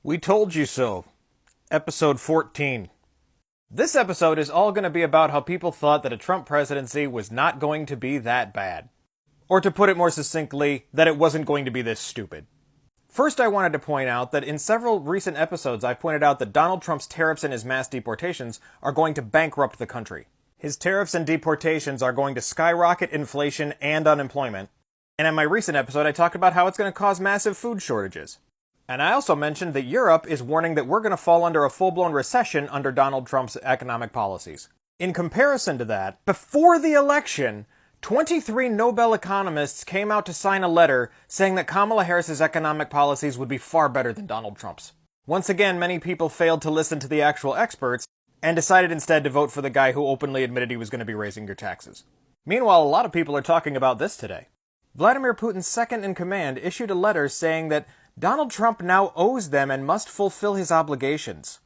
We told you so. Episode 14. This episode is all going to be about how people thought that a Trump presidency was not going to be that bad. Or to put it more succinctly, that it wasn't going to be this stupid. First, I wanted to point out that in several recent episodes I pointed out that Donald Trump's tariffs and his mass deportations are going to bankrupt the country. His tariffs and deportations are going to skyrocket inflation and unemployment. And in my recent episode I talked about how it's going to cause massive food shortages. And I also mentioned that Europe is warning that we're going to fall under a full-blown recession under Donald Trump's economic policies. In comparison to that, before the election, 23 Nobel economists came out to sign a letter saying that Kamala Harris's economic policies would be far better than Donald Trump's. Once again, many people failed to listen to the actual experts and decided instead to vote for the guy who openly admitted he was going to be raising your taxes. Meanwhile, a lot of people are talking about this today. Vladimir Putin's second-in-command issued a letter saying that Donald Trump now owes them and must fulfill his obligations.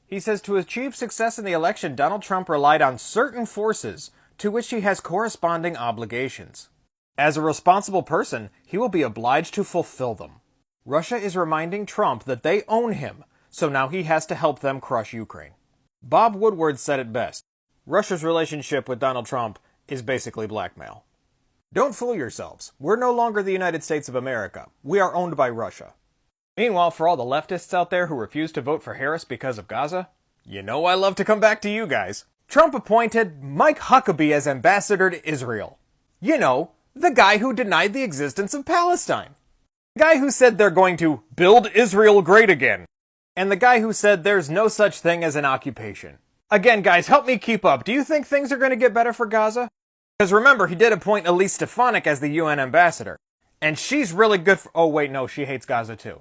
He says to achieve success in the election, Donald Trump relied on certain forces to which he has corresponding obligations. As a responsible person, he will be obliged to fulfill them. Russia is reminding Trump that they own him, so now he has to help them crush Ukraine. Bob Woodward said it best. Russia's relationship with Donald Trump is basically blackmail. Don't fool yourselves. We're no longer the United States of America. We are owned by Russia. Meanwhile, for all the leftists out there who refuse to vote for Harris because of Gaza, you know I love to come back to you guys. Trump appointed Mike Huckabee as ambassador to Israel. You know, the guy who denied the existence of Palestine. The guy who said they're going to build Israel great again. And the guy who said there's no such thing as an occupation. Again, guys, help me keep up. Do you think things are going to get better for Gaza? Because remember, he did appoint Elise Stefanik as the UN ambassador. And she's really good for... Oh, wait, no, she hates Gaza too.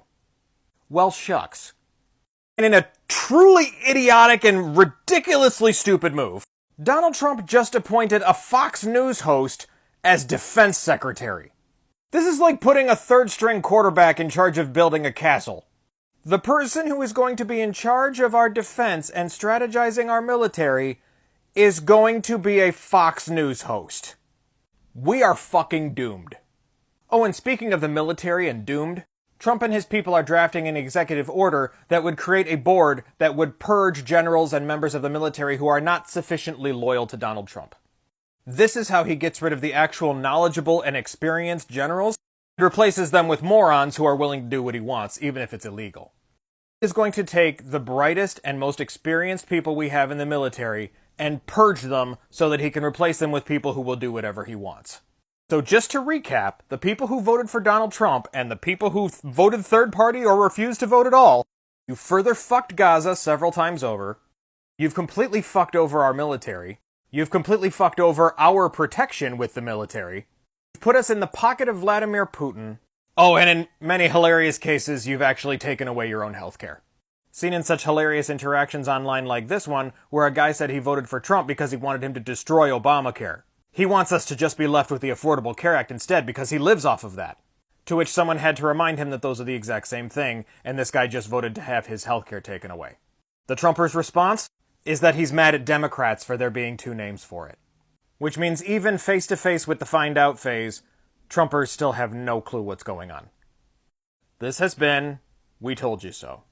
Well, shucks. And in a truly idiotic and ridiculously stupid move, Donald Trump just appointed a Fox News host as defense secretary. This is like putting a third-string quarterback in charge of building a castle. The person who is going to be in charge of our defense and strategizing our military is going to be a Fox News host. We are fucking doomed. Oh, and speaking of the military and doomed, Trump and his people are drafting an executive order that would create a board that would purge generals and members of the military who are not sufficiently loyal to Donald Trump. This is how he gets rid of the actual knowledgeable and experienced generals and replaces them with morons who are willing to do what he wants, even if it's illegal. He is going to take the brightest and most experienced people we have in the military and purge them so that he can replace them with people who will do whatever he wants. So just to recap, the people who voted for Donald Trump and the people who voted third party or refused to vote at all, you further fucked Gaza several times over. You've completely fucked over our military. You've completely fucked over our protection with the military. You've put us in the pocket of Vladimir Putin. Oh, and in many hilarious cases, you've actually taken away your own healthcare. Seen in such hilarious interactions online like this one, where a guy said he voted for Trump because he wanted him to destroy Obamacare. He wants us to just be left with the Affordable Care Act instead because he lives off of that. To which someone had to remind him that those are the exact same thing, and this guy just voted to have his healthcare taken away. The Trumpers' response is that he's mad at Democrats for there being two names for it. Which means even face-to-face with the find out phase, Trumpers still have no clue what's going on. This has been We Told You So.